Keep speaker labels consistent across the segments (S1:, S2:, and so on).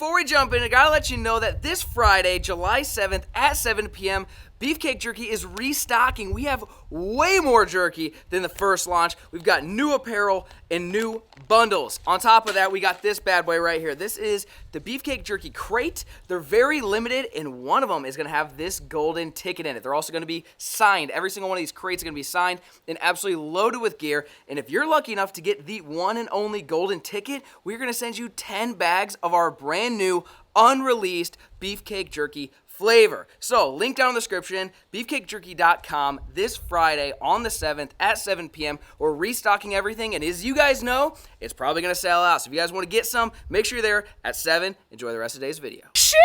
S1: before we jump in, I gotta let you know that this Friday, July 7th at 7 p.m., Beefcake Jerky is restocking. We have way more jerky than the first launch. We've got new apparel and new bundles. On top of that, we got this bad boy right here. This is the Beefcake Jerky crate. They're very limited, and one of them is gonna have this golden ticket in it. They're also gonna be signed. Every single one of these crates is gonna be signed and absolutely loaded with gear. And if you're lucky enough to get the one and only golden ticket, we're gonna send you 10 bags of our brand new, unreleased Beefcake Jerky flavor. So, link down in the description, beefcakejerky.com this Friday on the 7th at 7 p.m. We're restocking everything, and as you guys know, it's probably going to sell out. So if you guys want to get some, make sure you're there at 7. Enjoy the rest of today's video. Shoo!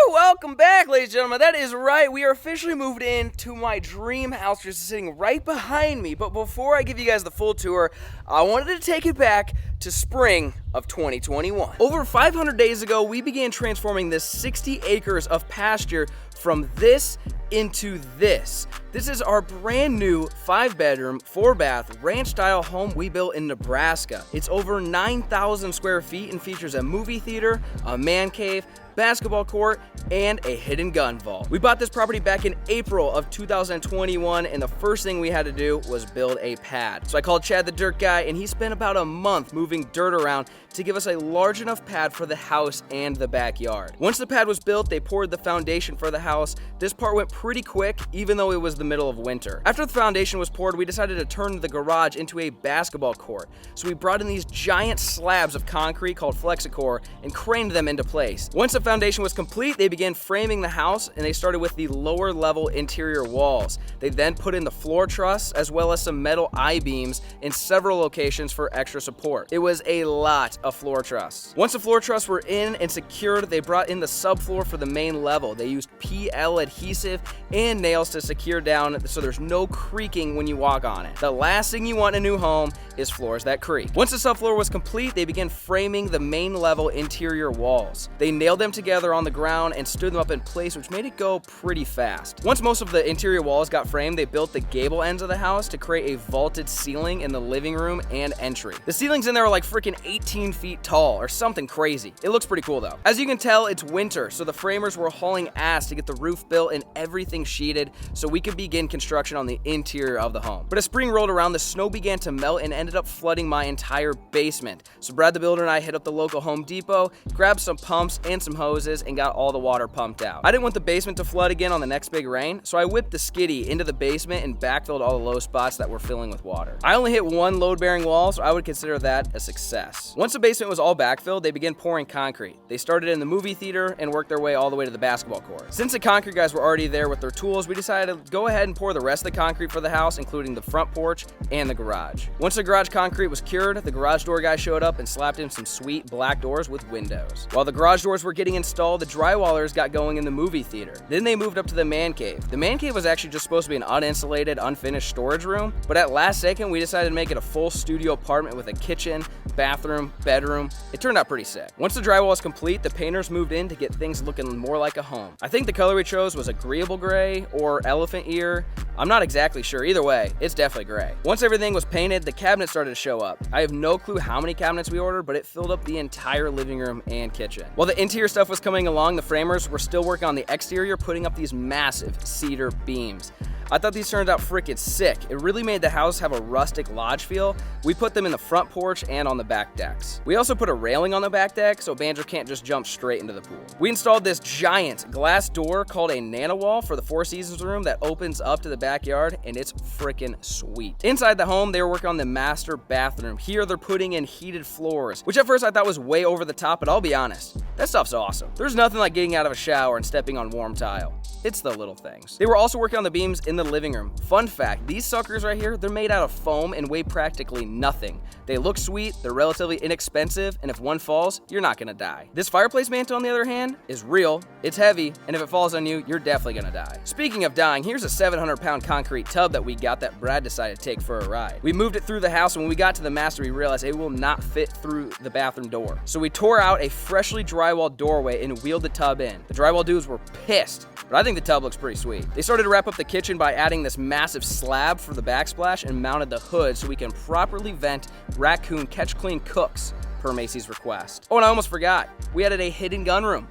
S1: Welcome back, ladies and gentlemen. That is right. We are officially moved into my dream house, which is sitting right behind me. But before I give you guys the full tour, I wanted to take it back to spring of 2021. Over 500 days ago, we began transforming this 60 acres of pasture from this into this. This is our brand new 5-bedroom, 4-bath, ranch-style home we built in Nebraska. It's over 9,000 square feet and features a movie theater, a man cave, basketball court, and a hidden gun vault. We bought this property back in April of 2021, and the first thing we had to do was build a pad. So I called Chad the dirt guy, and he spent about a month moving dirt around to give us a large enough pad for the house and the backyard. Once the pad was built, they poured the foundation for the house. This part went pretty quick, even though it was the middle of winter. After the foundation was poured, we decided to turn the garage into a basketball court. So we brought in these giant slabs of concrete called Flexicor and craned them into place. Once the foundation was complete, they began framing the house, and they started with the lower level interior walls. They then put in the floor truss as well as some metal I-beams in several locations for extra support. It was a lot of floor truss. Once the floor truss were in and secured, they brought in the subfloor for the main level. They used PL adhesive and nails to secure down so there's no creaking when you walk on it. The last thing you want in a new home is floors that creak. Once the subfloor was complete, they began framing the main level interior walls. They nailed them together on the ground and stood them up in place, which made it go pretty fast. Once most of the interior walls got framed, they built the gable ends of the house to create a vaulted ceiling in the living room and entry. The ceilings in there are like freaking 18 feet tall or something crazy. It looks pretty cool though. As you can tell, it's winter, so the framers were hauling ass to get the roof built and everything sheeted so we could begin construction on the interior of the home. But as spring rolled around, the snow began to melt and ended up flooding my entire basement. So Brad the builder and I hit up the local Home Depot, grabbed some pumps and some hoses, and got all the water pumped out. I didn't want the basement to flood again on the next big rain, so I whipped the skiddy into the basement and backfilled all the low spots that were filling with water. I only hit one load-bearing wall, so I would consider that a success. Once the basement was all backfilled, they began pouring concrete. They started in the movie theater and worked their way all the way to the basketball court. Since the concrete guys were already there with their tools, we decided to go ahead and pour the rest of the concrete for the house, including the front porch and the garage. Once the garage concrete was cured, the garage door guy showed up and slapped in some sweet black doors with windows. While the garage doors were getting installed, the drywallers got going in the movie theater. Then they moved up to the man cave. The man cave was actually just supposed to be an uninsulated, unfinished storage room, but at last second, we decided to make it a full studio apartment with a kitchen, bathroom, bedroom. It turned out pretty sick. Once the drywall was complete, the painters moved in to get things looking more like a home. I think the color we chose was agreeable gray or elephant ear. I'm not exactly sure. Either way, it's definitely gray. Once everything was painted, the cabinets started to show up. I have no clue how many cabinets we ordered, but it filled up the entire living room and kitchen. While the interior stuff was coming along, the framers were still working on the exterior, putting up these massive cedar beams. I thought these turned out freaking sick. It really made the house have a rustic lodge feel. We put them in the front porch and on the back decks. We also put a railing on the back deck so Banjo can't just jump straight into the pool. We installed this giant glass door called a Nano Wall for the Four Seasons room that opens up to the backyard, and it's freaking sweet. Inside the home, they were working on the master bathroom. Here, they're putting in heated floors, which at first I thought was way over the top, but I'll be honest, that stuff's awesome. There's nothing like getting out of a shower and stepping on warm tile. It's the little things. They were also working on the beams in the living room. Fun fact, these suckers right here, they're made out of foam and weigh practically nothing. They look sweet, they're relatively inexpensive, and if one falls, you're not gonna die. This fireplace mantle, on the other hand, is real, it's heavy, and if it falls on you, you're definitely gonna die. Speaking of dying, here's a 700-pound concrete tub that we got that Brad decided to take for a ride. We moved it through the house, and when we got to the master, we realized it will not fit through the bathroom door. So we tore out a freshly drywalled doorway and wheeled the tub in. The drywall dudes were pissed, but I think the tub looks pretty sweet. They started to wrap up the kitchen by adding this massive slab for the backsplash and mounted the hood so we can properly vent raccoon catch clean cooks per Macy's request. Oh, and I almost forgot. we added a hidden gun room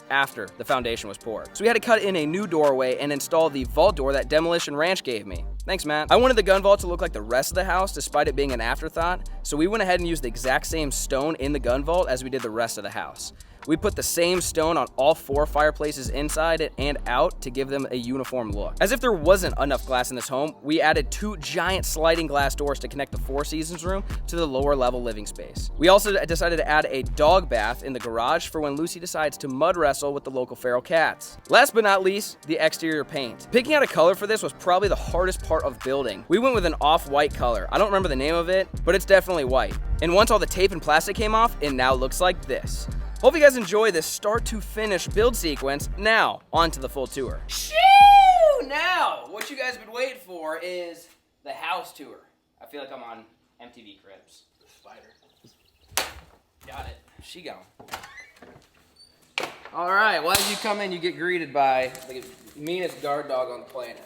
S1: after the foundation was poured. So we had to cut in a new doorway and install the vault door that Demolition Ranch gave me. Thanks, Matt. I wanted the gun vault to look like the rest of the house despite it being an afterthought, so we went ahead and used the exact same stone in the gun vault as we did the rest of the house. We put the same stone on all 4 fireplaces inside it and out to give them a uniform look. As if there wasn't enough glass in this home, we added 2 giant sliding glass doors to connect the Four Seasons room to the lower level living space. We also decided to add a dog bath in the garage for when Lucy decides to mud wrestle with the local feral cats. Last but not least, the exterior paint. Picking out a color for this was probably the hardest part of building. We went with an off-white color. I don't remember the name of it, but it's definitely white. And once all the tape and plastic came off, it now looks like this. Hope you guys enjoy this start to finish build sequence. Now, on to the full tour. Shoo! Now, what you guys have been waiting for is the house tour. I feel like I'm on MTV Cribs. The spider. Got it. She gone. All right, well, as you come in, you get greeted by the meanest guard dog on the planet.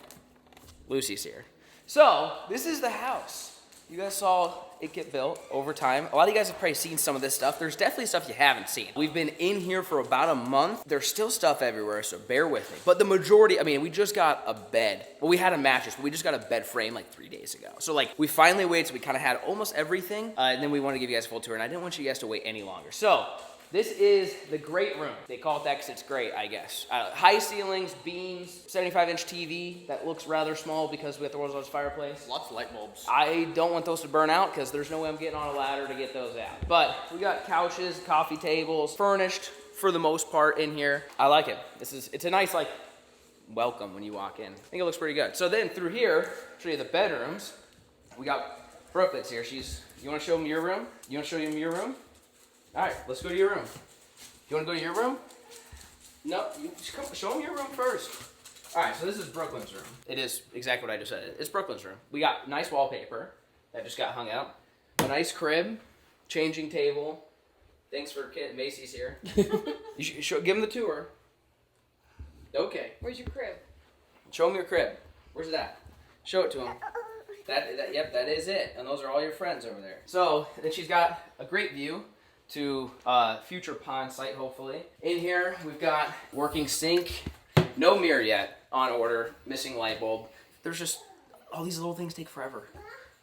S1: Lucy's here. So, this is the house. You guys saw it get built over time. A lot of you guys have probably seen some of this stuff. There's definitely stuff you haven't seen. We've been in here for about a month. There's still stuff everywhere, so bear with me. But the majority, I mean, we just got a bed. Well, we had a mattress, but we just got a bed frame like 3 days ago. So like, we finally waited, so we kind of had almost everything. And then we wanted to give you guys a full tour, and I didn't want you guys to wait any longer. So, this is the great room. They call it that because it's great, I guess. High ceilings, beams, 75-inch TV that looks rather small because we have the world's largest fireplace.
S2: Lots of light bulbs.
S1: I don't want those to burn out because there's no way I'm getting on a ladder to get those out. But we got couches, coffee tables, furnished for the most part in here. I like it. It's a nice like welcome when you walk in. I think it looks pretty good. So then through here, show you the bedrooms. We got Brooklyn's here. You want to show them your room? You want to show them your room? All right, let's go to your room. You want to go to your room? No, you just come show them your room first. All right, so this is Brooklyn's room. It is exactly what I just said. It's Brooklyn's room. We got nice wallpaper that just got hung out. A nice crib, changing table. Thanks for Macy's here. You should give them the tour. Okay.
S3: Where's your crib?
S1: Show them your crib. Where's it at? Show it to them. Yep, that is it. And those are all your friends over there. So then she's got a great view to future pond site, hopefully. In here, we've got working sink. No mirror yet on order. Missing light bulb. There's just, all these little things take forever.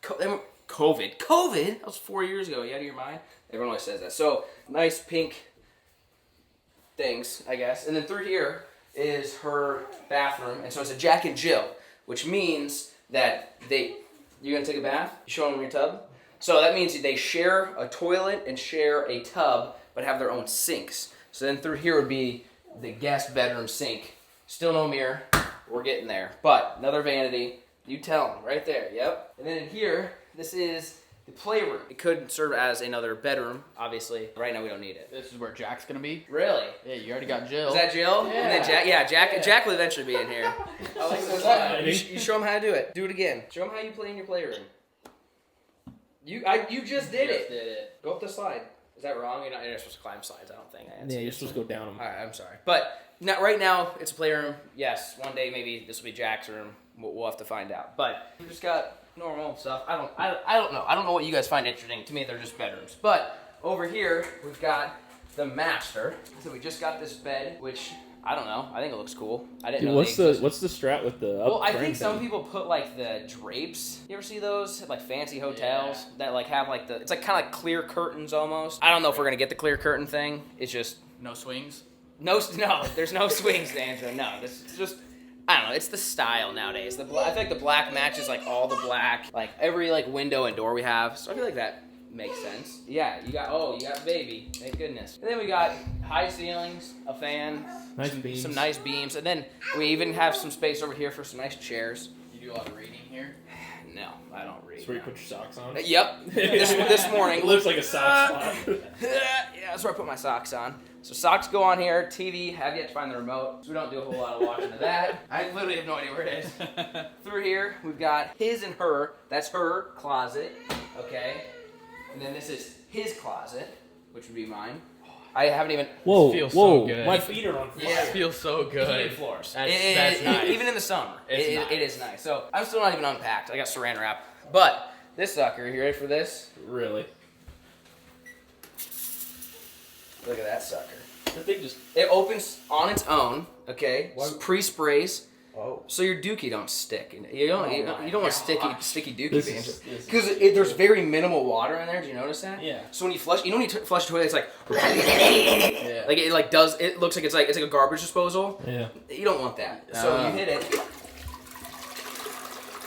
S1: COVID. That was 4 years ago. You out of your mind? Everyone always says that. So, nice pink things, I guess. And then through here is her bathroom. And so it's a Jack and Jill, which means that you're gonna take a bath? You show them your tub? So that means they share a toilet and share a tub, but have their own sinks. So then through here would be the guest bedroom sink. Still no mirror. We're getting there. But another vanity. You tell them. Right there. Yep. And then in here, this is the playroom. It could serve as another bedroom, obviously. Right now we don't need it.
S2: This is where Jack's gonna be.
S1: Really?
S2: Yeah, you already got Jill.
S1: Is that Jill?
S2: Yeah.
S1: And then Jack. Yeah, Jack will eventually be in here. I like this. You show them how to do it. Do it again. Show them how you play in your playroom. You just did it. Go up the slide. Is that wrong? You're not supposed to climb slides, I don't think.
S4: Yeah, you're supposed to go down them.
S1: All right, I'm sorry. But right now, it's a playroom. Yes, one day maybe this will be Jack's room. We'll have to find out. But we just got normal stuff. I don't know. I don't know what you guys find interesting. To me, they're just bedrooms. But over here, we've got the master. So we just got this bed, which I don't know. I think it looks cool. I didn't know.
S4: What's the strat with the?
S1: Well, I think some people put like the drapes. You ever see those at like fancy hotels that like have like it's like kind of like clear curtains almost. I don't know if we're gonna get the clear curtain thing. It's just
S2: no swings.
S1: No, there's no swings, Andrew. No, it's just. I don't know. It's the style nowadays. I feel like the black matches like all the black, like every like window and door we have. So I feel like that makes sense. Yeah, you got baby. Thank goodness. And then we got high ceilings, a fan, some nice beams, and then we even have some space over here for some nice chairs.
S2: You do a lot of reading here?
S1: No, I don't read.
S4: That's where you put your socks on?
S1: Yep. This morning.
S4: It looks like a sock spot.
S1: Yeah, that's where I put my socks on. So socks go on here. TV, have yet to find the remote. So we don't do a whole lot of watching of that. I literally have no idea where it is. Through here, we've got his and her. That's her closet. Okay. And then this is his closet, which would be mine. I haven't even.
S4: Whoa,
S2: feels
S4: whoa!
S2: so good.
S4: My feet are on fire.
S1: Yeah.
S2: It feels so good.
S1: Heated floors.
S2: That's nice.
S1: Even in the summer,
S2: It's
S1: it is nice. So I'm still not even unpacked. I got saran wrap. But this sucker, you ready for this?
S4: Really?
S1: Look at that sucker.
S4: That thing just.
S1: It opens on its own, okay? Pre-sprays.
S4: Oh.
S1: So your dookie don't stick. You don't want sticky dookie
S4: This
S1: bands.
S4: is-
S1: Because there's very minimal water in there. Do you notice that?
S4: Yeah.
S1: So when you flush, you don't need to flush the toilet. It's like,
S2: Yeah.
S1: like it does. It looks like it's like a garbage disposal.
S4: Yeah.
S1: You don't want that. So you hit it.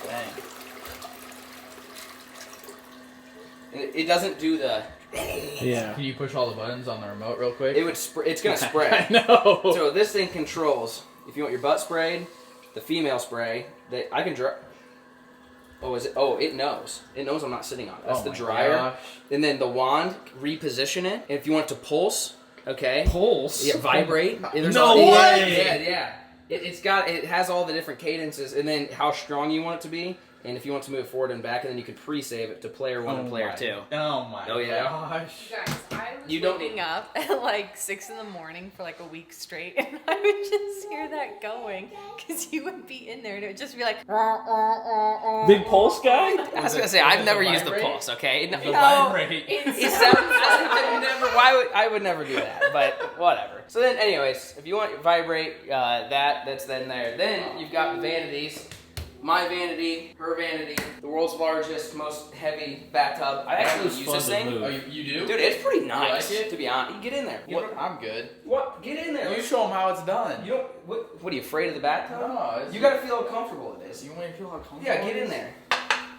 S2: Dang.
S1: And it doesn't do the.
S4: Yeah.
S2: Can you push all the buttons on the remote real quick?
S1: It would. It's gonna spray.
S2: I know.
S1: So this thing controls if you want your butt sprayed, the female spray. That I can dry. Oh, is it? Oh, it knows. It knows I'm not sitting on it. That's
S2: Oh
S1: the
S2: my
S1: dryer.
S2: gosh.
S1: And then the wand, reposition it. And if you want it to pulse, okay.
S4: Pulse.
S1: Yeah, vibrate. And there's
S4: No
S1: all,
S4: way!
S1: Yeah. It has all the different cadences, and then how strong you want it to be, and if you want to move it forward and back, and then you can pre-save it to player 1 and player 2.
S2: Oh my
S1: Oh, yeah.
S2: gosh.
S3: Guys, I was
S1: You don't
S3: waking up at like 6 in the morning for like a week straight, and I would just hear that going, because you would be in there, and it would just be like,
S4: Big pulse guy?
S1: I was gonna say I've never used the
S2: vibrate?
S1: pulse. Okay.
S2: The
S1: No,
S2: vibrate.
S1: it sounds. I would never do that, but whatever. So then, anyways, if you want to vibrate, that's then there. Then you've got vanities. My vanity, her vanity, the world's largest, most heavy bathtub. I actually
S4: It's
S1: use
S4: fun
S1: this
S4: to
S1: thing.
S4: move.
S2: Oh, you do?
S1: Dude, it's pretty nice,
S2: like it?
S1: to be honest. You get in there.
S2: What? I'm good.
S1: What? Get in there.
S2: You show them how it's done.
S1: You don't. What are you afraid of the bathtub?
S2: No,
S1: You gotta feel how comfortable it is.
S2: You want to feel how comfortable?
S1: Yeah, get in there.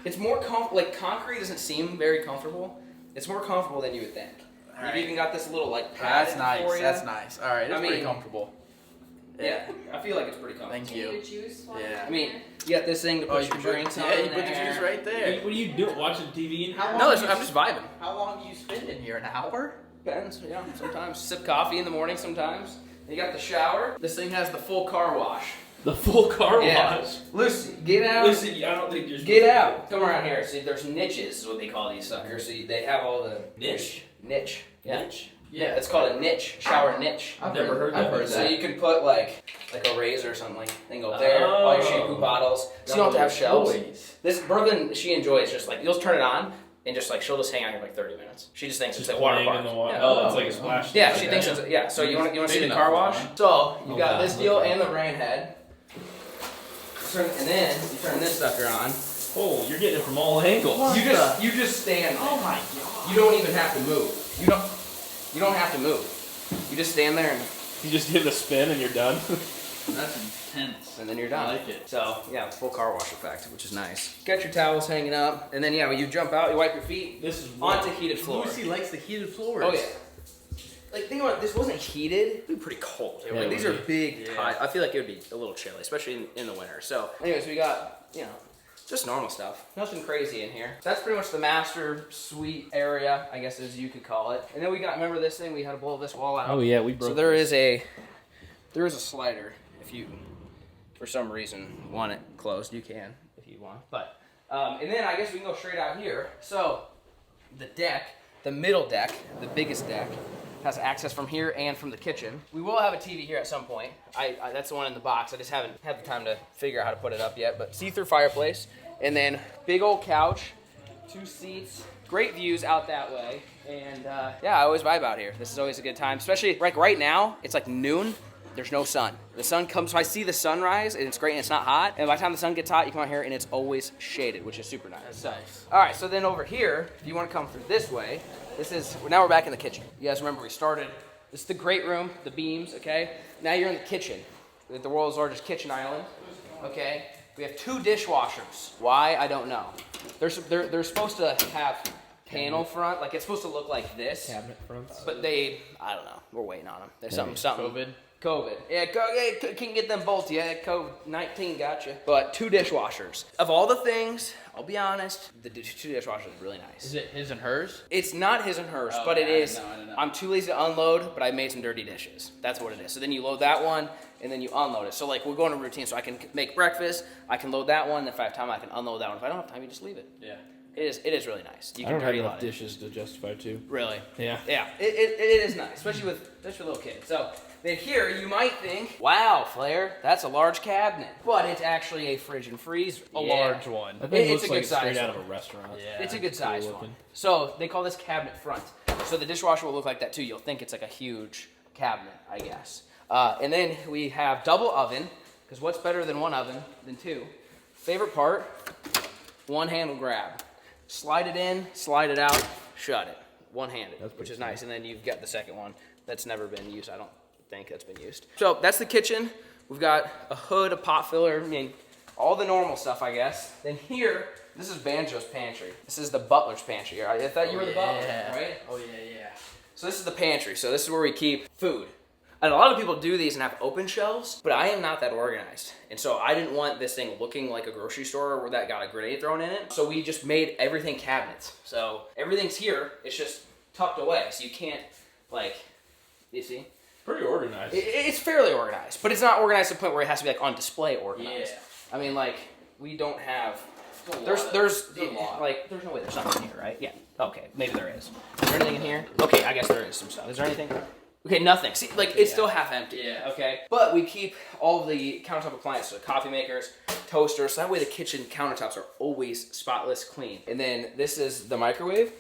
S1: It's more like concrete doesn't seem very comfortable. It's more comfortable than you would think. You've
S2: Alright.
S1: even got this little like pad
S2: That's nice.
S1: for you.
S2: That's nice. All right, it's
S1: I
S2: pretty
S1: mean-
S2: comfortable.
S1: Yeah, I feel like it's pretty comfortable.
S2: Thank you.
S3: juice
S2: Yeah.
S1: I mean, you got this thing to
S2: Oh,
S1: put
S2: you
S1: your
S2: can put
S1: drinks on.
S2: Yeah, you
S1: in
S2: put the
S1: there.
S2: juice right there.
S4: What are you doing? Watching TV?
S2: How long
S1: No,
S2: do you
S1: I'm just vibing.
S2: How long do you spend in here? An hour?
S1: Depends, yeah. Sometimes sip coffee in the morning. Sometimes you got the shower. This thing has the full car wash.
S4: The full car
S1: Yeah.
S4: wash.
S1: Lucy, get out.
S4: Listen, I don't think there's.
S1: Get out. Come around here. See, there's niches is what they call these suckers. So they have all the
S4: Niche?
S1: Niche. Yeah.
S4: Niche?
S1: Yeah, it's called a niche. Shower niche.
S4: I've never heard that.
S2: I've heard
S1: So
S2: that.
S1: you can put like a razor or something like then go there. All your shampoo bottles. So you don't have to have shelves.
S2: Toys.
S1: This Brooklyn, she enjoys just like you'll turn it on and just like she'll just hang out here for like 30 minutes. She just thinks it's a water
S4: playing
S1: park.
S4: in the water.
S1: Yeah.
S4: Oh, it's like a splash.
S1: Yeah, she
S2: Okay.
S1: thinks it's yeah. So you want to see
S2: Big
S1: the car
S2: enough.
S1: wash? So you
S4: Oh,
S1: got
S4: God,
S1: this deal
S4: look at
S1: and the rain head. And then you turn this sucker on.
S4: Oh, you're getting it from all angles.
S1: You just stand there.
S2: Oh my god.
S1: You don't even have to move. You don't have to move. You just stand there
S4: You just give it a spin and you're done.
S2: That's intense.
S1: and then you're done.
S2: I like it.
S1: So yeah, full car wash effect, which is nice. Got your towels hanging up, and then yeah, when you jump out, you wipe your feet
S4: This is
S1: onto heated floor.
S2: Lucy likes the heated floors.
S1: Oh yeah. Like think about it, this wasn't heated. It'd be pretty cold.
S4: Yeah,
S1: Like,
S4: it
S1: these
S4: would
S1: are
S4: be.
S1: big.
S2: Yeah.
S1: Tight. I feel like it would be a little chilly, especially in the winter. So, anyways, we got just normal stuff. Nothing crazy in here. That's pretty much the master suite area, I guess as you could call it. And then we got remember this thing? We had to blow this wall out.
S4: Oh yeah, we broke.
S1: So there is a slider if you for some reason want it closed, you can if you want. But and then I guess we can go straight out here. So the deck, the middle deck, the biggest deck, has access from here and from the kitchen. We will have a TV here at some point. I that's the one in the box. I just haven't had the time to figure out how to put it up yet. But see-through fireplace, and then big old couch, 2 seats, great views out that way. And yeah, I always vibe out here. This is always a good time, especially like right now. It's like noon. There's no sun. The sun comes, so I see the sunrise, and it's great, and it's not hot. And by the time the sun gets hot, you come out here, and it's always shaded, which is super nice.
S2: That's nice.
S1: All right, so then over here, if you want to come through this way, now we're back in the kitchen. You guys remember we started, this is the great room, the beams, okay? Now you're in the kitchen, the world's largest kitchen island, okay? We have 2 dishwashers. Why? I don't know. They're supposed to have panel front, like it's supposed to look like this.
S4: cabinet fronts.
S1: But I don't know. We're waiting on them. There's something.
S2: COVID.
S1: Yeah, can't get them bolts. Yeah, COVID-19 got you. But 2 dishwashers. Of all the things, I'll be honest, the 2 dishwashers are really nice.
S2: Is it his and hers?
S1: It's not his and hers,
S2: Oh,
S1: but it
S2: okay, I
S1: is.
S2: didn't know.
S1: I'm too lazy to unload, but I made some dirty dishes. That's what it is. So then you load that one, and then you unload it. So like we're going to routine, so I can make breakfast. I can load that one. If I have time, I can unload that one. If I don't have time, you just leave it.
S2: Yeah.
S1: It is really nice. You
S4: I
S1: can
S4: don't have
S1: dirty
S4: enough
S1: lot it.
S4: dishes to justify 2.
S1: Really.
S4: Yeah.
S1: Yeah, it is nice, especially with little kids. So then here you might think, wow, Flair, that's a large cabinet, but it's actually a fridge and freeze.
S2: A large one.
S4: That thing
S1: It's
S4: looks
S1: a good
S4: like straight
S1: size
S4: out of
S1: one.
S4: a restaurant.
S2: Yeah.
S1: It's a good size
S4: cool
S1: one.
S4: looking.
S1: So they call this cabinet front. So the dishwasher will look like that too. You'll think it's like a huge cabinet, I guess. And then we have double oven, because what's better than one oven than two? Favorite part, one handle grab. Slide it in, slide it out, shut it. One-handed, which is nice. And then you've got the second one that's never been used. I don't think that's been used. So that's the kitchen. We've got a hood, a pot filler, I mean, all the normal stuff, I guess. Then here, this is Banjo's pantry. This is the butler's pantry. I thought you were the butler, right?
S2: Oh yeah.
S1: So this is the pantry. So this is where we keep food. And a lot of people do these and have open shelves, but I am not that organized. And so I didn't want this thing looking like a grocery store where that got a grenade thrown in it. So we just made everything cabinets. So everything's here, it's just tucked away. So you can't, like, you see?
S4: Pretty organized.
S1: It's fairly organized, but it's not organized to the point where it has to be like on display organized.
S2: Yeah.
S1: I mean, like, we don't have,
S2: There's
S1: there's no way there's something in here, right? Yeah, okay, maybe there is. Is there anything in here? Okay, I guess there is some stuff. Is there anything? Okay, nothing. See, like, it's still half empty.
S2: Yeah.
S1: Okay. But we keep all of the countertop appliances, so coffee makers, toasters, so that way the kitchen countertops are always spotless clean. And then this is the microwave.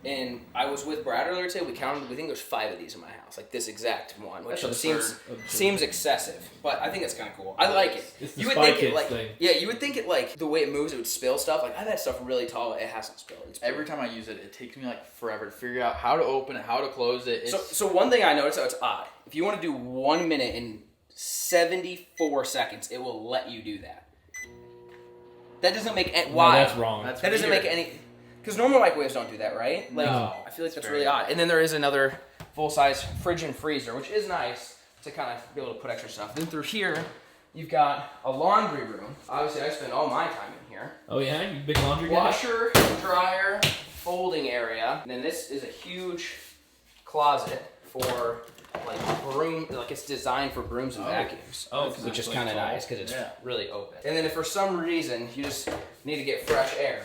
S1: And I was with Brad earlier today. We counted. We think there's 5 of these in my house, like this exact one, which seems excessive, but I think it's kind of cool. I like it.
S4: It's the
S1: You would
S4: Spy
S1: think it
S4: Kids
S1: like
S4: thing.
S1: yeah, you would think it like the way it moves, it would spill stuff. Like I've had stuff really tall, it hasn't spilled. It's
S2: Every time I use it, it takes me like forever to figure out how to open it, how to close it.
S1: So one thing I noticed that it's odd. If you want to do 1 minute and 74 seconds, it will let you do that. That doesn't make any. Why?
S4: No, that's wrong.
S2: That's
S1: That doesn't
S2: weird.
S1: make any. Because normal microwaves don't do that, right? Like,
S2: No.
S1: I feel like that's
S2: Very
S1: really odd. And then there is another full-size fridge and freezer, which is nice to kind of be able to put extra stuff. Then through here, you've got a laundry room. Obviously, I spend all my time in here.
S4: Oh yeah, you big laundry guy?
S1: Washer, dryer, folding area. And then this is a huge closet for like broom, like it's designed for brooms and vacuums.
S4: Oh,
S1: which is
S4: like
S1: kind of
S4: tall.
S1: nice because it's
S2: Yeah.
S1: really open. And then if for some reason you just need to get fresh air,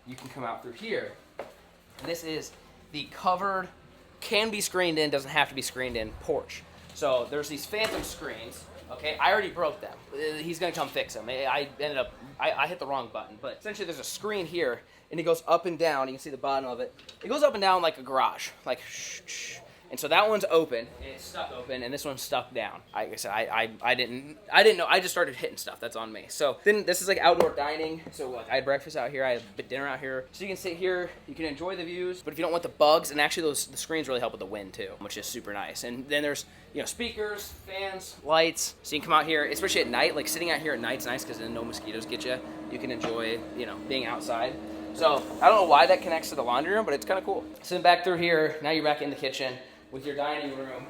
S1: you can come out through here. And this is the covered, can be screened in, doesn't have to be screened in porch. So there's these phantom screens. Okay, I already broke them. He's gonna come fix them. I ended up, I hit the wrong button. But essentially there's a screen here and it goes up and down. You can see the bottom of it. It goes up and down like a garage, like shh, shh. And so that one's open, and it's stuck open, and this one's stuck down. Like I said, I didn't know. I just started hitting stuff. That's on me. So then this is like outdoor dining. So like I had breakfast out here. I had dinner out here. So you can sit here. You can enjoy the views. But if you don't want the bugs, and actually the screens really help with the wind too, which is super nice. And then there's speakers, fans, lights. So you can come out here, especially at night. Like sitting out here at night's nice because then no mosquitoes get you. You can enjoy being outside. So I don't know why that connects to the laundry room, but it's kind of cool. So then back through here, now you're back in the kitchen with your dining room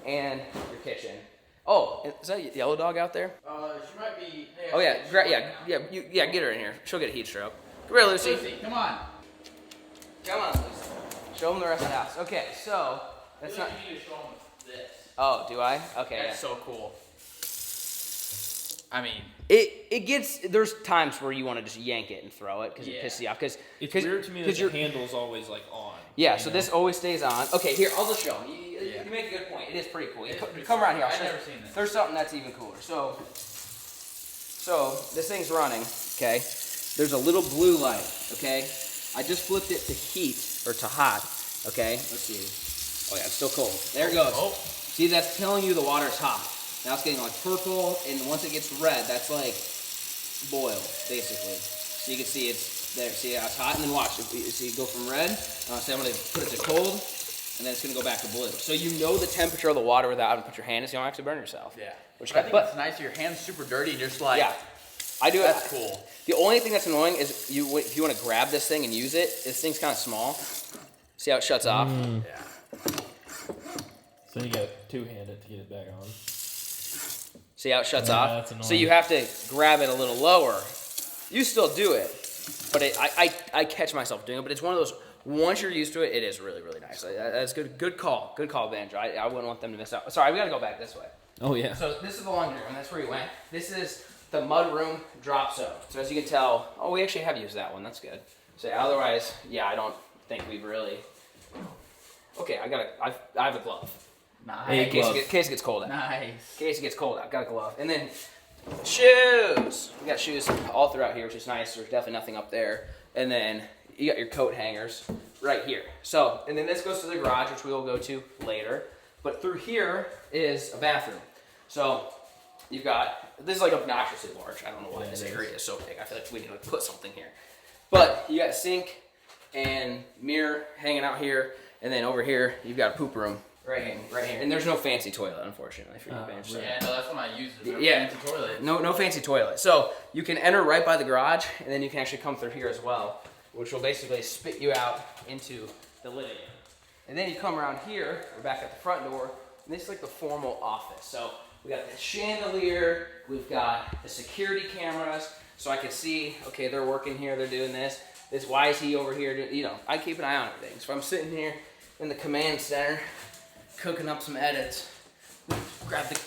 S1: and your kitchen. Oh, is that a yellow dog out there?
S2: She might be.
S1: Oh yeah, get her in here. She'll get a heat stroke. Come here, Lucy.
S2: Lucy, come on.
S1: Come on, Lucy. Show them the rest of the house. Okay, so that's not.
S2: You need to show them this.
S1: Oh, do I? Okay.
S2: That's so cool. I mean,
S1: It gets. There's times where you want to just yank it and throw it because it pisses you off. Because
S4: It's weird to me that the handle's always like on.
S1: Yeah, so this always stays on. Okay, here, I'll just show them. You make a good point. It is pretty cool. Come around here.
S2: I've never seen this.
S1: There's something that's even cooler. So this thing's running, okay? There's a little blue light, okay? I just flipped it to heat, or to hot, okay? Let's see. Oh yeah, it's still cold. There it goes.
S2: Oh.
S1: See, that's telling you the water's hot. Now it's getting like purple, and once it gets red, that's like boiled, basically. So you can see it's there. See how it's hot, and then watch. See, go from red. So I'm gonna put it to cold, and then it's gonna go back to blue. So you know the temperature of the water without having to put your hand in, so you don't actually burn yourself.
S2: Yeah.
S1: Which
S2: I think it's nice. Your hand's super dirty, and you're just like,
S1: yeah, I do.
S2: That's cool.
S1: The only thing that's annoying is if you want to grab this thing and use it, this thing's kind of small. See how it shuts off?
S2: Yeah.
S4: So you got two-handed to get it back on.
S1: See how it shuts
S4: Yeah,
S1: off?
S4: that's annoying.
S1: So you have to grab it a little lower. You still do it, but I catch myself doing it. But it's one of those. Once you're used to it, it is really, really nice. That's good. Good call. Good call, Banjo. I wouldn't want them to miss out. Sorry, we gotta go back this way.
S4: Oh yeah.
S1: So this is the laundry room. That's where we went. This is the mud room drop zone. So as you can tell, oh, we actually have used that one. That's good. So otherwise, yeah, I don't think we've really. Okay, I have a glove.
S2: Nice.
S1: In case it gets cold out.
S2: Nice.
S1: In case it gets cold out, got a glove. And then shoes. We got shoes all throughout here, which is nice. There's definitely nothing up there. And then you got your coat hangers right here. So, and then this goes to the garage, which we will go to later. But through here is a bathroom. So you've got, this is like obnoxiously large. I don't know why this area is so big. I feel like we need to put something here. But you got a sink and mirror hanging out here. And then over here, you've got a poop room right here. And there's no fancy toilet, unfortunately, for your bench. So.
S2: Yeah, no, that's what I use. No
S1: Yeah,
S2: fancy toilet.
S1: no fancy toilet. So you can enter right by the garage, and then you can actually come through here as well, which will basically spit you out into the living room. And then you come around here, we're back at the front door, and this is like the formal office. So we got the chandelier, we've got the security cameras, so I can see, okay, they're working here, they're doing this. Why is he over here? You know, I keep an eye on everything. So I'm sitting here in the command center, cooking up some edits. Grab the,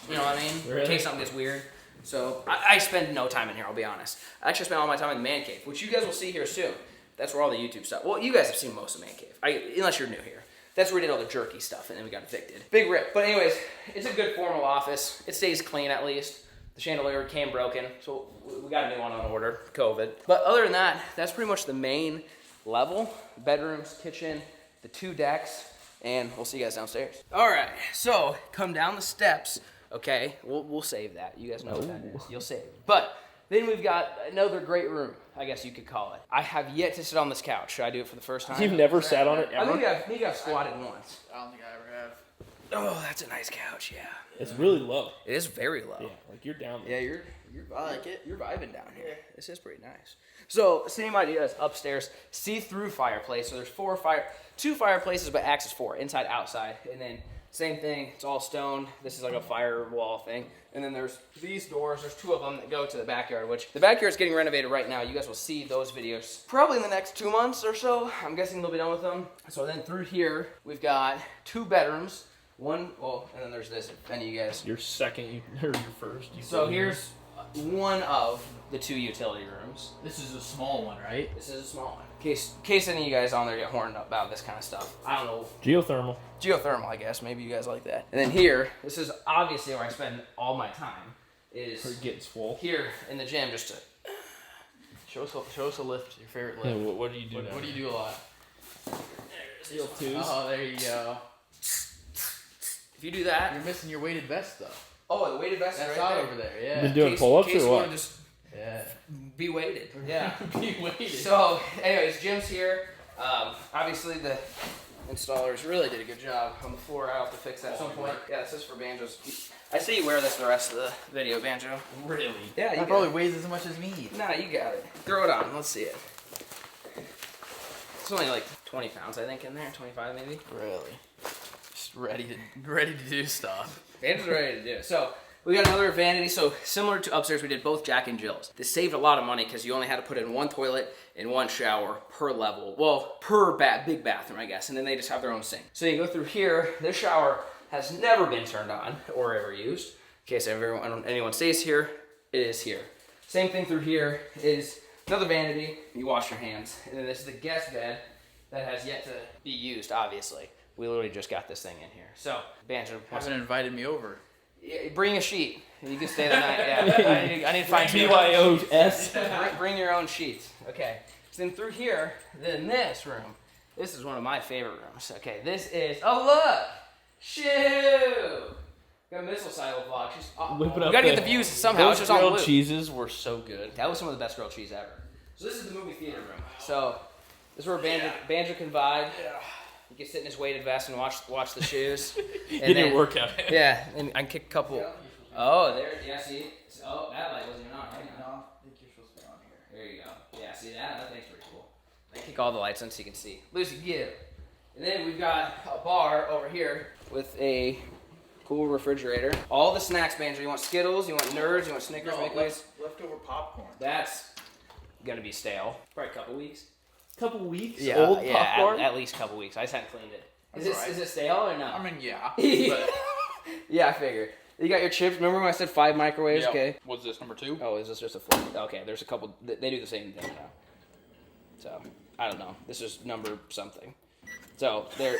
S1: you know what I mean?
S4: Really?
S1: In case something gets weird. So I spend no time in here, I'll be honest. I actually spend all my time in the man cave, which you guys will see here soon. That's where all the YouTube stuff, well, you guys have seen most of man cave, unless you're new here. That's where we did all the jerky stuff, and then we got evicted. Big rip. But anyways, it's a good formal office. It stays clean at least. The chandelier came broken, so we got a new one on order, COVID. But other than that, that's pretty much the main level. Bedrooms, kitchen, the 2 decks, and we'll see you guys downstairs. All right, so come down the steps, okay? We'll save that. You guys know what that is. You'll save it. But then we've got another great room, I guess you could call it. I have yet to sit on this couch. Should I do it for the first time?
S4: You've never sat on it
S1: I
S4: ever?
S1: think I've squatted once.
S2: I don't think I ever have.
S1: Oh, that's a nice couch, yeah.
S4: It's really low.
S1: It is very low.
S4: Yeah, like you're down there.
S1: Yeah, I like it. You're vibing down here. This is pretty nice. So same idea as upstairs, see-through fireplace. So there's 2 fireplaces, but acts as 4, inside, outside, and then same thing. It's all stone. This is like a firewall thing, and then there's these doors. There's 2 of them that go to the backyard, which the backyard's getting renovated right now. You guys will see those videos probably in the next 2 months or so. I'm guessing they'll be done with them. So then through here we've got 2 bedrooms. One, well, and then there's this, if any of you guys.
S4: Your second, or your first.
S1: So here's one of the 2 utility rooms.
S2: This is a small one, right?
S1: This is a small one. In case any of you guys on there get horned up about this kind of stuff. I don't know.
S4: Geothermal.
S1: Geothermal, I guess. Maybe you guys like that. And then here, this is obviously where I spend all my time, is
S4: Or getting swole.
S1: here in the gym just to...
S2: Show us a lift, your favorite
S4: Yeah,
S2: lift.
S4: what do you do now?
S2: What do you do a lot?
S4: Steel twos.
S2: Oh, there you go.
S1: If you do that...
S2: You're missing your weighted vest, though.
S1: Oh, the weighted vest is
S2: That's
S1: right
S2: out
S1: there.
S2: over there, yeah.
S4: Been doing pull-ups
S1: In case
S4: or
S1: you
S4: what?
S1: wanna just
S2: Yeah.
S1: be weighted. Yeah.
S2: Be weighted.
S1: So, anyways, gym's here. Obviously, the installers really did a good job on the floor. I'll have to fix that at some point. Yeah, this is for Banjo's. I see you wear this the rest of the video, Banjo.
S2: Really?
S1: Yeah, you
S2: That probably weighs as much as me.
S1: Nah, you got it. Throw it on. Let's see it. It's only like 20 pounds, I think, in there. 25 maybe.
S2: Really? Just ready to do stuff.
S1: Banjo's ready to do it. So, we got another vanity. So, similar to upstairs, we did both Jack and Jill's. This saved a lot of money because you only had to put in 1 toilet and 1 shower per level. Well, per big bathroom, I guess. And then they just have their own sink. So, you go through here. This shower has never been turned on or ever used. In case anyone stays here, it is here. Same thing through here is another vanity. You wash your hands. And then this is the guest bed that has yet to be used, obviously. We literally just got this thing in here. So, Banjo wants
S2: Haven't invited me over.
S1: yeah, bring a sheet. You can stay the night. Yeah, I need to find you.
S4: BYOS.
S1: Bring your own sheets. Okay. So then through here, then this room. This is one of my favorite rooms. Okay, this is. Oh look, shoo. Got a missile silo vlog.
S4: Whip it
S1: We
S4: up
S1: gotta get
S4: there.
S1: the views somehow. It's
S4: Those
S1: just on
S4: grilled
S1: loop.
S4: cheeses were so good.
S1: That was some of the best grilled cheese ever. So this is the movie theater room. So this is where Banjo can vibe. You can sit in his weighted vest and watch the shoes. And
S4: Get
S1: then-
S4: your workout.
S1: Yeah, and I can kick a couple. Oh, there. Yeah, see. Oh, that light wasn't even on. Right?
S2: No, I think you're supposed to be on here.
S1: There you go. Yeah, see that? That thing's pretty cool. I kick all the lights on so you can see. Lucy, get it. And then we've got a bar over here with a cool refrigerator. All the snacks, Banjo. You want Skittles? You want Nerds? You want Snickers? Milkways?
S2: Leftover popcorn.
S1: That's gonna be stale. Probably a couple weeks.
S4: Couple weeks
S1: Yeah,
S4: old
S1: yeah,
S4: popcorn.
S1: at least a couple weeks. I just haven't cleaned it. Is
S2: That's
S1: this
S2: all right.
S1: is it stale or no?
S2: I mean, yeah. But
S1: Yeah, I figured. You got your chips. Remember when I said 5 microwaves?
S2: yeah.
S1: Okay.
S2: What's this, number 2?
S1: Oh, is this just a flip? Okay, there's a couple. They do the same thing now. So I don't know. This is number something. So they're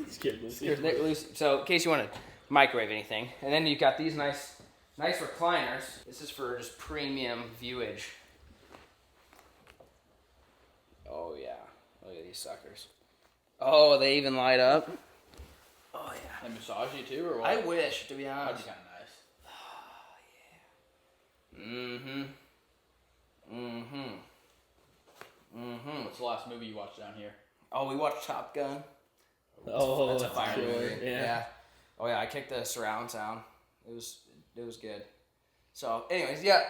S4: Scared Lucy.
S1: loose. So in case you want to microwave anything, and then you've got these nice recliners. This is for just premium viewage. these suckers. Oh, they even light up. Oh yeah.
S2: They massage you too, or what?
S1: I wish, to be
S2: That'd
S1: honest.
S2: be kind of nice. What's the last movie you watched down here?
S1: Oh, we watched Top Gun.
S4: Oh,
S1: That's a fire
S4: sure.
S1: movie.
S4: Yeah.
S1: Oh yeah, I kicked the surround sound. It was good. So, anyways, yeah,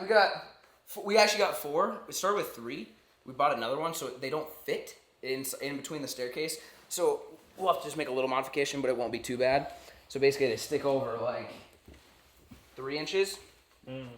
S1: we actually got 4. We started with 3. We bought another one, so they don't fit in between the staircase. So we'll have to just make a little modification, but it won't be too bad. So basically, they stick over like 3 inches.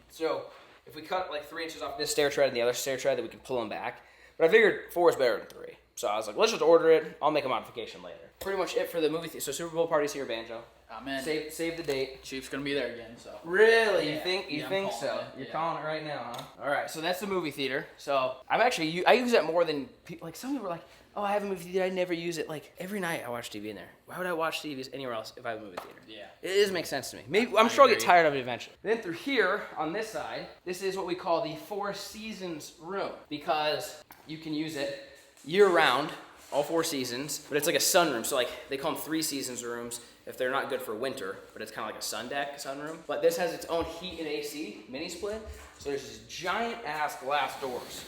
S1: So if we cut like 3 inches off this stair tread and the other stair tread, then we can pull them back. But I figured 4 is better than 3. So I was like, let's just order it. I'll make a modification later. Pretty much it for the movie. So Super Bowl party's here, Banjo.
S2: I'm in.
S1: Save the date.
S2: Chief's gonna be there again, so.
S1: Really?
S2: Yeah.
S1: You think? You
S2: Yeah, I'm
S1: think
S2: calling
S1: so?
S2: it.
S1: You're
S2: Yeah.
S1: calling it right now, huh? All right. So that's the movie theater. So I use that more than people. Like some people are like, oh, I have a movie theater. I never use it. Like every night I watch TV in there. Why would I watch TV anywhere else if I have a movie theater?
S2: Yeah.
S1: It does make sense to me. Maybe I'm sure I'll get
S2: agree.
S1: tired of it eventually. Then through here on this side, this is what we call the 4 seasons room because you can use it year round. All 4 seasons, but it's like a sunroom. So like they call them 3 seasons rooms if they're not good for winter, but it's kind of like a sun deck sunroom. But this has its own heat and AC mini split. So there's these giant ass glass doors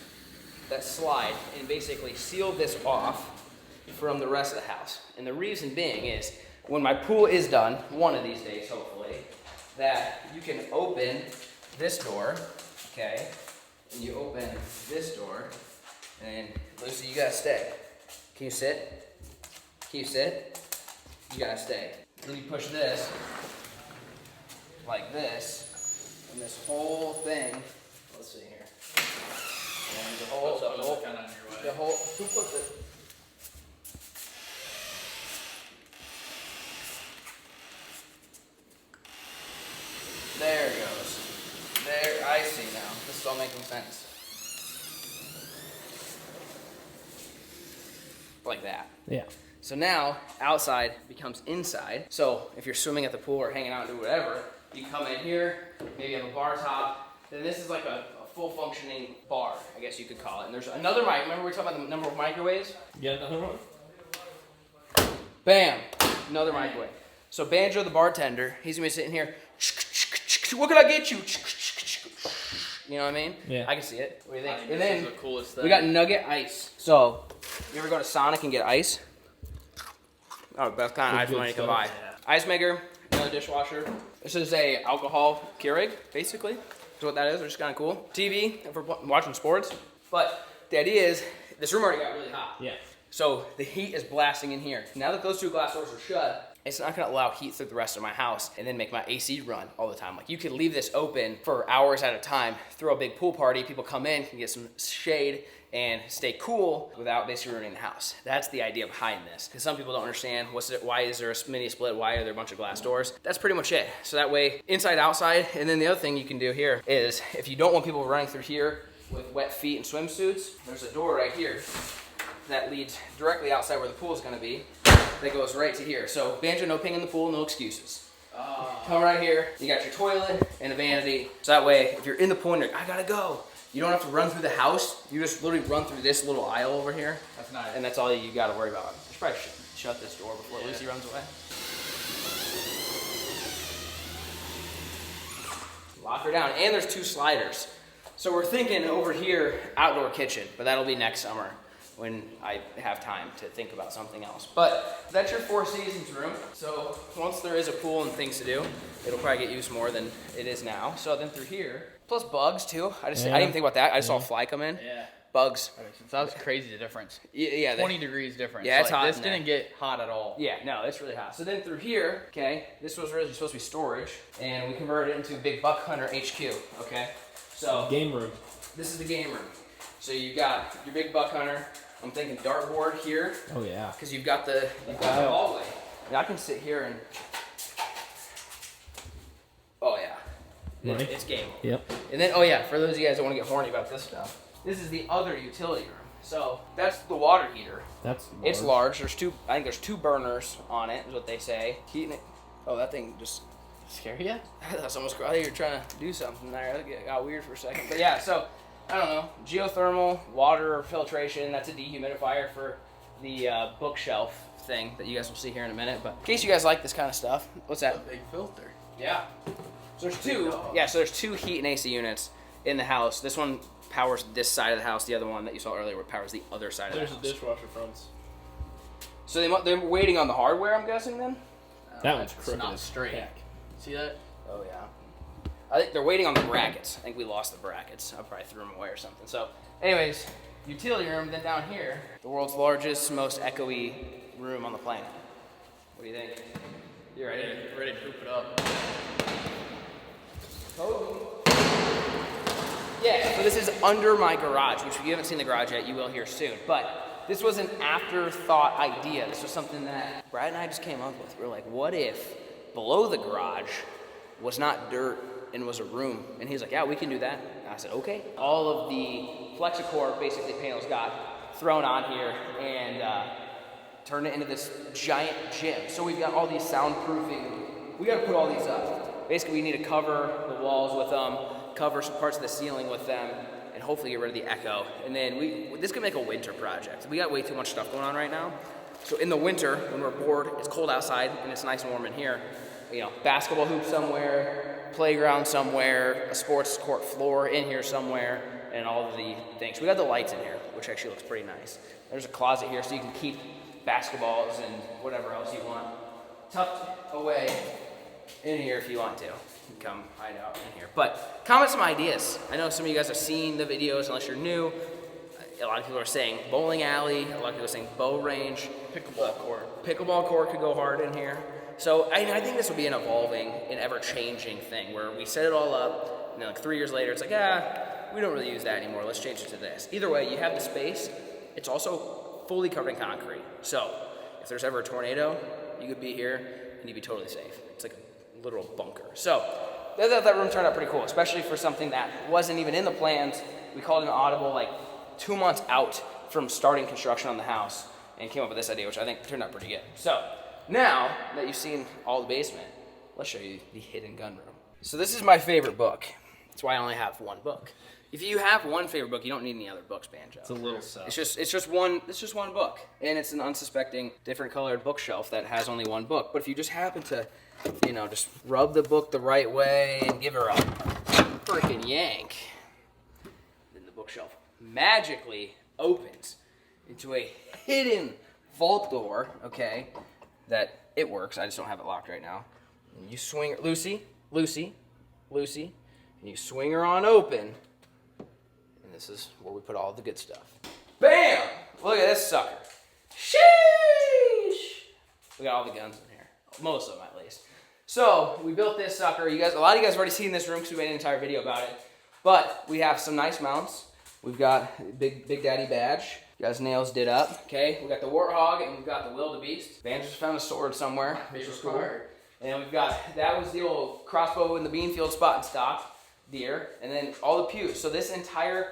S1: that slide and basically seal this off from the rest of the house. And the reason being is when my pool is done, one of these days hopefully, that you can open this door, okay, and you open this door, and Lucy, you gotta stay. Can you sit? Can you sit? You gotta stay. Then you push this, like this, and this whole thing, let's see here. And the whole,
S2: Kind of in your way.
S1: who puts it? There it goes. There, I see now. This is all making sense. Like that.
S4: Yeah.
S1: So now, outside becomes inside. So if you're swimming at the pool or hanging out and do whatever, you come in here, maybe you have a bar top. Then this is like a full functioning bar, I guess you could call it. And there's another mic. Remember we were talking about the number of microwaves?
S4: You got another one?
S1: Bam, another microwave. So Banjo, the bartender, he's gonna be sitting here. What can I get you? You know what I mean?
S4: Yeah.
S1: I can see it. What do you think?
S2: I think
S1: And
S2: this
S1: then
S2: is the coolest thing.
S1: we got Nugget Ice. So, you ever go to Sonic and get ice? Oh, best kind of ice
S4: Good
S1: money you can
S4: stuff.
S1: buy. Ice maker, another dishwasher. This is a alcohol Keurig, basically. That's what that is, which is kind of cool. TV, if we're watching sports. But the idea is, this room already got really hot.
S4: Yeah.
S1: So the heat is blasting in here. Now that those 2 glass doors are shut, it's not gonna allow heat through the rest of my house and then make my AC run all the time. Like you could leave this open for hours at a time, throw a big pool party, people come in, can get some shade and stay cool without basically ruining the house. That's the idea behind this. Because some people don't understand why is there a mini split, why are there a bunch of glass doors? That's pretty much it. So that way, inside, outside, and then the other thing you can do here is if you don't want people running through here with wet feet and swimsuits, there's a door right here that leads directly outside where the pool is gonna be, that goes right to here. So Banjo, no peeing in the pool, no excuses. Come right here, you got your toilet and a vanity. So that way, if you're in the pool and you're like, I gotta go, you don't have to run through the house. You just literally run through this little aisle over here.
S2: That's nice.
S1: And that's all you gotta worry about. I should probably shut this door before Lucy runs away. Lock her down, and there's 2 sliders. So we're thinking over here, outdoor kitchen, but that'll be next summer when I have time to think about something else. But that's your 4 seasons room. So once there is a pool and things to do, it'll probably get used more than it is now. So then through here, plus bugs too. I didn't even think about that. I just saw a fly come in.
S2: Yeah.
S1: Bugs.
S2: That was crazy, the difference.
S1: Yeah.
S2: 20 degrees difference.
S1: Yeah, it's hot
S2: This
S1: in there.
S2: didn't get hot at all.
S1: Yeah, no, it's really hot. So then through here, okay, this was originally supposed to be storage, and we converted it into a big Buck Hunter HQ, okay? So
S4: Game room.
S1: this is the game room. So you've got your big Buck Hunter. I'm thinking dartboard here,
S4: Oh yeah.
S1: because you've got the hallway. And I can sit here and, oh yeah,
S4: Right.
S1: it's game.
S4: Yep.
S1: And then, oh yeah, for those of you guys that want to get horny about this stuff, this is the other utility room. So that's the water heater.
S4: That's
S1: It's large. There's 2. I think there's 2 burners on it. Is what they say. Heating it. Oh, that thing just
S2: Scare you?
S1: I thought someone was. I thought you were trying to do something there. It got weird for a second. But yeah, so I don't know. Geothermal water filtration. That's a dehumidifier for the bookshelf thing that you guys will see here in a minute. But in case you guys like this kind of stuff, what's that?
S2: A big filter.
S1: Yeah. So there's two. Yeah. So there's two heat and AC units in the house. This one powers this side of the house. The other one that you saw earlier powers the other side of the house.
S4: There's a dishwasher fronts.
S1: So they're waiting on the hardware, I'm guessing then.
S4: That one's
S2: It's
S4: crooked.
S2: not
S4: as
S2: straight.
S4: heck.
S2: See that?
S1: Oh yeah. I think they're waiting on the brackets. I think we lost the brackets. I probably threw them away or something. So, anyways, utility room. Then down here, the world's largest, most echoey room on the planet. What do you think? You ready?
S2: Ready to poop it up.
S1: Yeah. So this is under my garage, which if you haven't seen the garage yet, you will here soon. But this was an afterthought idea. This was something that Brad and I just came up with. We were like, what if below the garage was not dirt and was a room? And he's like, yeah, we can do that. And I said, okay. All of the Flexicore basically panels got thrown on here and turned it into this giant gym. So we've got all these soundproofing. We got to put all these up. Basically, we need to cover the walls with them, cover some parts of the ceiling with them, and hopefully get rid of the echo. And then this could make a winter project. We got way too much stuff going on right now. So in the winter, when we're bored, it's cold outside and it's nice and warm in here. You know, basketball hoop somewhere, playground somewhere, a sports court floor in here somewhere, and all of the things. We got the lights in here, which actually looks pretty nice. There's a closet here so you can keep basketballs and whatever else you want tucked away in here if you want to. You can come hide out in here. But comment some ideas. I know some of you guys have seen the videos unless you're new. A lot of people are saying bowling alley. A lot of people are saying bow range.
S2: Pickleball court.
S1: Pickleball court could go hard in here. So I think this will be an evolving and ever-changing thing where we set it all up, and then like 3 years later, it's like, we don't really use that anymore. Let's change it to this. Either way, you have the space. It's also fully covered in concrete. So if there's ever a tornado, you could be here and you'd be totally safe. It's like a literal bunker. So that room turned out pretty cool, especially for something that wasn't even in the plans. We called an audible like 2 months out from starting construction on the house and came up with this idea, which I think turned out pretty good. So now that you've seen all the basement, let's show you the hidden gun room. So this is my favorite book. That's why I only have one book. If you have one favorite book, you don't need any other books, Banjo.
S4: It's a little soft.
S1: It's just one book, and it's an unsuspecting, different colored bookshelf that has only one book. But if you just happen to, just rub the book the right way and give her a freaking yank, then the bookshelf magically opens into a hidden vault door. Okay, that it works. I just don't have it locked right now. And you swing her, Lucy, and you swing her on open. This is where we put all the good stuff. Bam! Look at this sucker. Sheesh! We got all the guns in here. Most of them, at least. So, we built this sucker. A lot of you guys have already seen this room because we made an entire video about it. But we have some nice mounts. We've got Big Daddy badge. Got his nails did up. Okay, we got the Warthog and we've got the Wildebeest. Van just found a sword somewhere, which was cool. And we've got, that was the old crossbow in the Beanfield spot and stock deer. And then all the pews. So this entire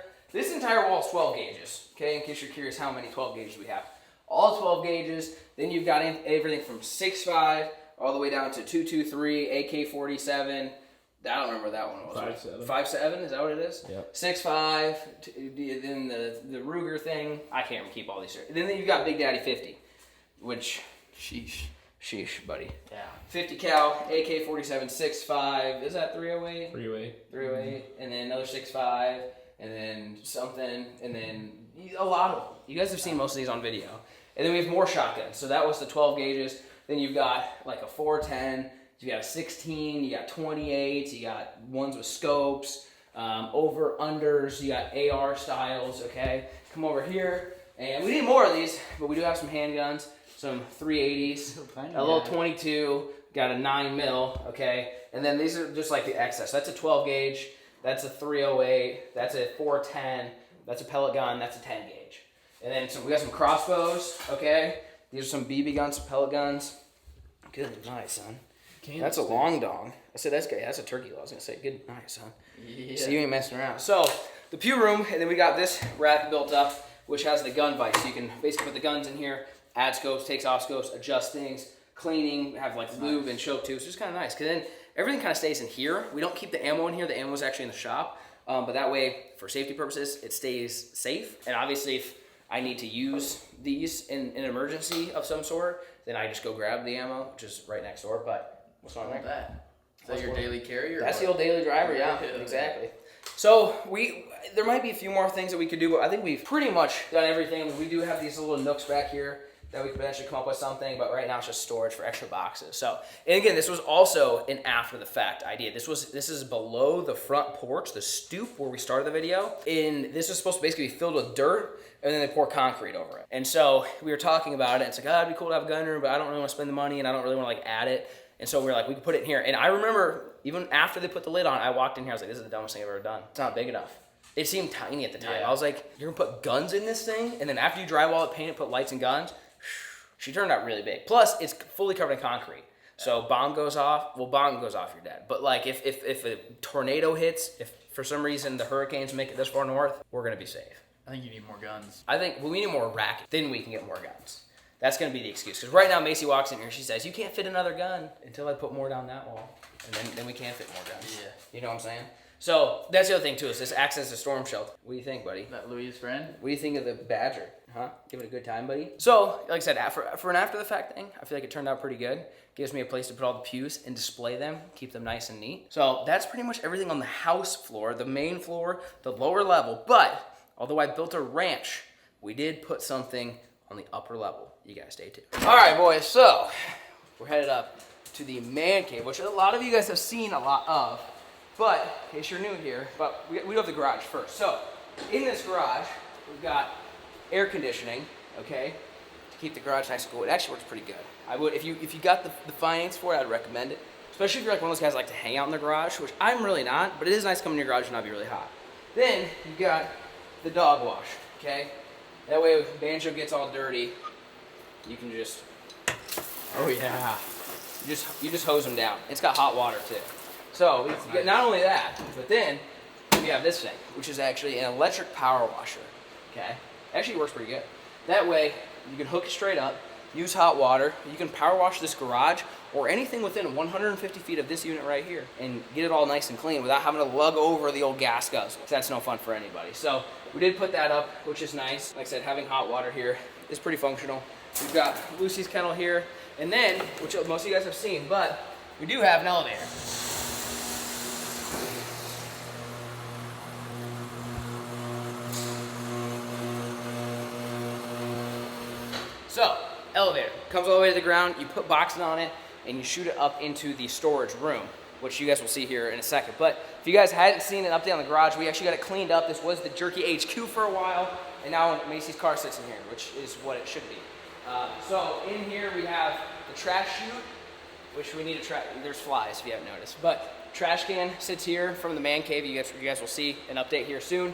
S1: wall is 12 gauges, okay, in case you're curious how many 12 gauges we have. All 12 gauges, then you've got everything from 6.5 all the way down to 223, AK-47, I don't remember what that one was.
S4: 5.7.
S1: 5.7, is that what it is?
S4: Yep.
S1: 6.5, then the Ruger thing, I can't keep all these. Then you've got Big Daddy 50, which, sheesh, buddy.
S2: Yeah.
S1: 50 cal, AK-47, 6.5, is that 308?
S4: 308.
S1: 308, and then another 6.5. And then something, and then a lot of them. You guys have seen most of these on video. And then we have more shotguns. So that was the 12 gauges. Then you've got like a 410, you got a 16, you got 28s, you got ones with scopes, over unders, you got AR styles, okay? Come over here, and we need more of these, but we do have some handguns, some 380s, a little 22, got a 9mm, okay? And then these are just like the excess. That's a 12 gauge. That's a 308, that's a 410, that's a pellet gun, that's a 10 gauge. And then we got some crossbows, okay? These are some BB guns, some pellet guns. Good night, son. That's a long dong. I said, that's a turkey. I was gonna say, good night, son.
S2: Yeah.
S1: So you ain't messing around. So, the pew room, and then we got this rack built up, which has the gun vise. So you can basically put the guns in here, add scopes, takes off scopes, adjust things, cleaning, have like lube and choke tubes. It's just kind of nice, because then everything kind of stays in here. We don't keep the ammo in here. The ammo is actually in the shop. But that way, for safety purposes, it stays safe. And obviously, if I need to use these in an emergency of some sort, then I just go grab the ammo, which is right next door. But what's wrong with that?
S2: Is that your daily carry? Or
S1: That's
S2: what?
S1: the old daily driver, yeah, exactly. So there might be a few more things that we could do, but I think we've pretty much done everything. We do have these little nooks back here that we could potentially come up with something, but right now it's just storage for extra boxes. So, and again, this was also an after the fact idea. This is below the front porch, the stoop where we started the video, and this was supposed to basically be filled with dirt, and then they pour concrete over it. And so we were talking about it, and it's like, oh, it'd be cool to have a gun room, but I don't really want to spend the money, and I don't really want to like add it. And so we were like, we could put it in here. And I remember even after they put the lid on, I walked in here, I was like, this is the dumbest thing I've ever done. It's not big enough. It seemed tiny at the time.
S2: Yeah.
S1: I was like, you're gonna put guns in this thing? And then after you drywall it, paint it, put lights and guns, she turned out really big. Plus, it's fully covered in concrete. So bomb goes off, bomb goes off, you're dead. But like if a tornado hits, if for some reason the hurricanes make it this far north, we're gonna be safe.
S2: I think you need more guns.
S1: I think we need more racket, then we can get more guns. That's gonna be the excuse. Because right now Macy walks in here, she says, you can't fit another gun until I put more down that wall. And then we can fit more guns.
S2: Yeah.
S1: You know what I'm saying? So that's the other thing too, is this acts as a storm shelter. What do you think, buddy?
S2: That Louis' friend?
S1: What do you think of the Badger? Huh? Give it a good time, buddy? So, like I said, for an after the fact thing, I feel like it turned out pretty good. Gives me a place to put all the pews and display them, keep them nice and neat. So that's pretty much everything on the house floor, the main floor, the lower level. But, although I built a ranch, we did put something on the upper level. You guys stay tuned. All right, boys, so we're headed up to the man cave, which a lot of you guys have seen a lot of. But, in case you're new here, but we do have the garage first. So, in this garage, we've got air conditioning, okay, to keep the garage nice and cool. It actually works pretty good. I would, if you got the finance for it, I'd recommend it. Especially if you're like one of those guys that like to hang out in the garage, which I'm really not, but it is nice coming in your garage and not be really hot. Then, you've got the dog wash, okay? That way, if Banjo gets all dirty, you can just,
S2: Oh yeah.
S1: you just hose them down. It's got hot water too. So you get not only that, but then we have this thing, which is actually an electric power washer. Okay, actually works pretty good. That way you can hook it straight up, use hot water. You can power wash this garage or anything within 150 feet of this unit right here, and get it all nice and clean without having to lug over the old gas guzzle. That's no fun for anybody. So we did put that up, which is nice. Like I said, having hot water here is pretty functional. We've got Lucy's kennel here, and then, which most of you guys have seen, but we do have an elevator. So, elevator, comes all the way to the ground, you put boxes on it, and you shoot it up into the storage room, which you guys will see here in a second. But if you guys hadn't seen an update on the garage, we actually got it cleaned up. This was the Jerky HQ for a while, and now Macy's car sits in here, which is what it should be. So in here we have the trash chute, which we need to there's flies if you haven't noticed. But trash can sits here from the man cave. You guys will see an update here soon.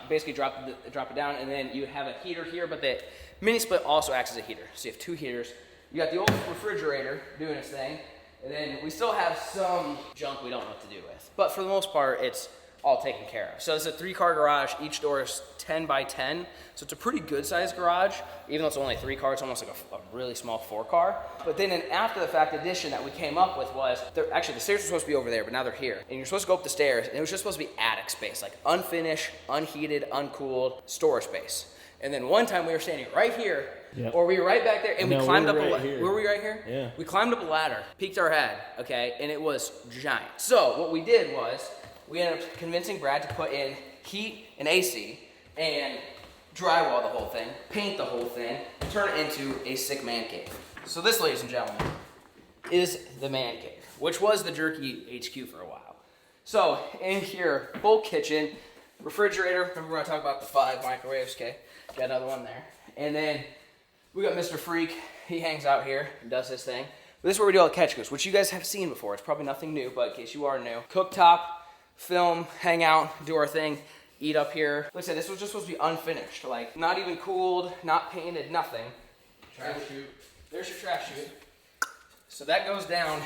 S1: Basically drop it down, and then you have a heater here, but the mini split also acts as a heater. So you have two heaters. You got the old refrigerator doing its thing, and then we still have some junk we don't know what to do with. But for the most part, it's all taken care of. So it's a 3-car garage. Each door is 10 by 10. So it's a pretty good sized garage. Even though it's only 3 cars, it's almost like a really small 4-car. But then an after the fact addition that we came up with was, actually the stairs were supposed to be over there, but now they're here. And you're supposed to go up the stairs, and it was just supposed to be attic space, like unfinished, unheated, uncooled storage space. And then one time we were standing right here,
S4: Yep.
S1: or we were right back there, and
S4: No,
S1: we climbed
S4: we
S1: up
S4: were
S1: a
S4: right
S1: ladder.
S4: here.
S1: Were we right here?
S4: Yeah.
S1: We climbed up a ladder, peeked our head, okay, and it was giant. So what we did was, we ended up convincing Brad to put in heat and AC, and drywall the whole thing, paint the whole thing, and turn it into a sick man cave. So this, ladies and gentlemen, is the man cave, which was the Jerky HQ for a while. So in here, full kitchen, refrigerator. Remember when I talked about the 5 microwaves, okay? Got another one there. And then we got Mr. Freak. He hangs out here and does his thing. But this is where we do all the catch goes, which you guys have seen before. It's probably nothing new, but in case you are new. Cooktop, film, hang out, do our thing, eat up here. Like I said, this was just supposed to be unfinished. Like, not even cooled, not painted, nothing.
S2: Trash chute.
S1: There's your trash chute. So that goes down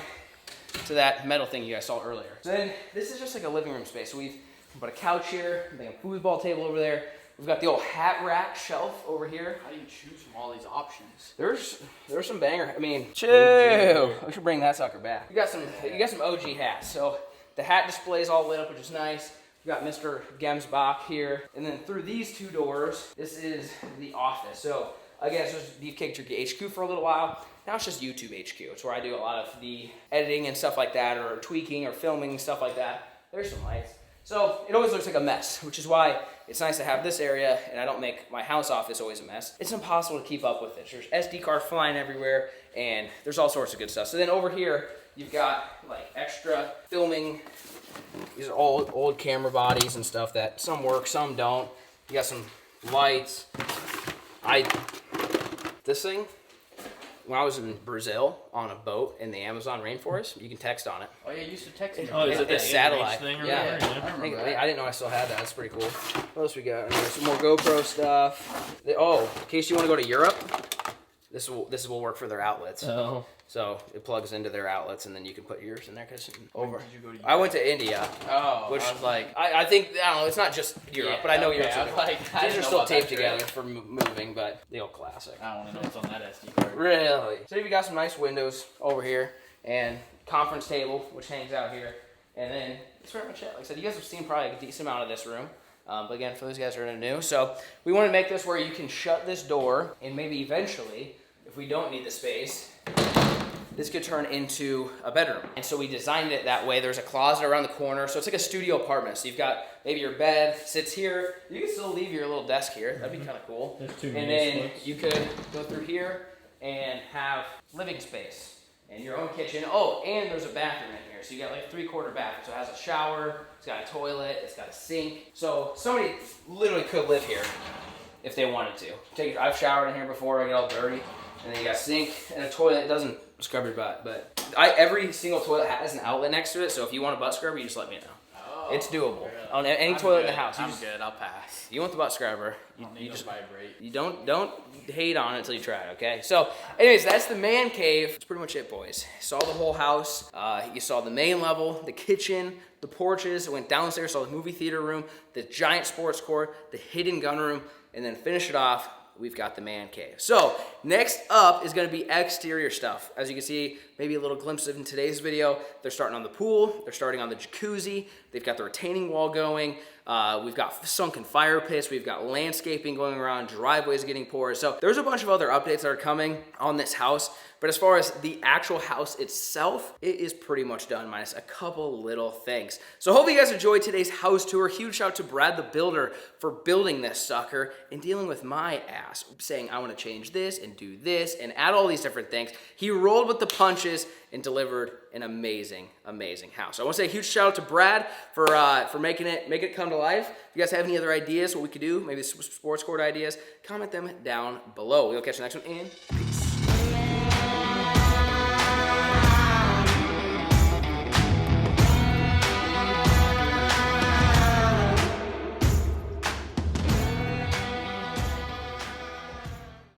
S1: to that metal thing you guys saw earlier. So then, this is just like a living room space. So we've put a couch here, a foosball table over there. We've got the old hat rack shelf over here.
S2: How do you choose from all these options?
S1: There's some banger. I mean, chill. We should bring that sucker back. You got some OG hats. So the hat display is all lit up, which is nice. You got Mr. Gemsbach here. And then through these two doors, this is the office. So again, this was Beefcake Jerky HQ for a little while. Now it's just YouTube HQ. It's where I do a lot of the editing and stuff like that, or tweaking or filming, stuff like that. There's some lights. So it always looks like a mess, which is why it's nice to have this area, and I don't make my house office always a mess. It's impossible to keep up with it. There's SD cards flying everywhere, and there's all sorts of good stuff. So then over here, you've got like extra filming. These are old camera bodies and stuff that some work, some don't. You got some lights. This thing, when I was in Brazil on a boat in the Amazon rainforest, you can text on it.
S2: Oh yeah, you used to text me.
S4: Oh, is it
S1: It's
S4: that
S1: satellite
S4: thing or
S1: yeah.
S4: whatever?
S2: I remember that.
S1: I didn't know I still had that. That's pretty cool. What else we got? There's some more GoPro stuff. Oh, in case you want to go to Europe, this will work for their outlets.
S4: Oh.
S1: So it plugs into their outlets, and then you can put yours in there. Cause over.
S2: Did you go to
S1: I went to India.
S2: Oh,
S1: Which
S2: I was like,
S1: I think, I don't know, it's not just Europe,
S2: Yeah,
S1: but I know
S2: okay,
S1: Europe's
S2: I was like, I
S1: these
S2: didn't
S1: are
S2: know
S1: still
S2: about that
S1: taped
S2: trip.
S1: together for moving, but the old classic.
S2: I don't want to know what's on that SD card.
S1: Really? So we got some nice windows over here, and conference table, which hangs out here, and then that's pretty much it. Like I said, you guys have seen probably a decent amount of this room. But again, for those guys who are new, so we want to make this where you can shut this door, and maybe eventually, if we don't need the space, this could turn into a bedroom. And so we designed it that way. There's a closet around the corner, so it's like a studio apartment. So you've got maybe your bed sits here. You can still leave your little desk here. That'd be kind of cool.
S4: There's two
S1: And
S4: mini
S1: then
S4: splits.
S1: you could go through here and have living space and your own kitchen. Oh, and there's a bathroom in here. So you got like a 3/4 bathroom. So it has a shower, it's got a toilet, it's got a sink. So somebody literally could live here if they wanted to. I've showered in here before, I get all dirty. And then you got a sink and a toilet. It doesn't scrub your butt, but every single toilet has an outlet next to it. So if you want a butt scrubber, you just let me know.
S2: Oh,
S1: It's doable
S2: really?
S1: on any
S2: I'm
S1: toilet in
S2: good.
S1: the house.
S2: I'm good. I'll pass.
S1: You want the butt scrubber?
S2: I don't need
S1: You
S2: to
S1: just
S2: vibrate.
S1: you don't hate on it until you try it. Okay. So, anyways, that's the man cave. That's pretty much it, boys. Saw the whole house. You saw the main level, the kitchen, the porches. Went downstairs, saw the movie theater room, the giant sports court, the hidden gun room, and then finish it off. We've got the man cave. So next up is going to be exterior stuff. As you can see, maybe a little glimpse of in today's video. They're starting on the pool. They're starting on the jacuzzi. They've got the retaining wall going. We've got sunken fire pits. We've got landscaping going around. Driveways getting poured. So there's a bunch of other updates that are coming on this house. But as far as the actual house itself, it is pretty much done, minus a couple little things. So hope you guys enjoyed today's house tour. Huge shout out to Brad the Builder for building this sucker and dealing with my ass, saying I want to change this and do this and add all these different things. He rolled with the punches and delivered an amazing, amazing house. So I want to say a huge shout out to Brad for making it come to life. If you guys have any other ideas, what we could do, maybe sports court ideas, comment them down below. We'll catch you next one, and peace.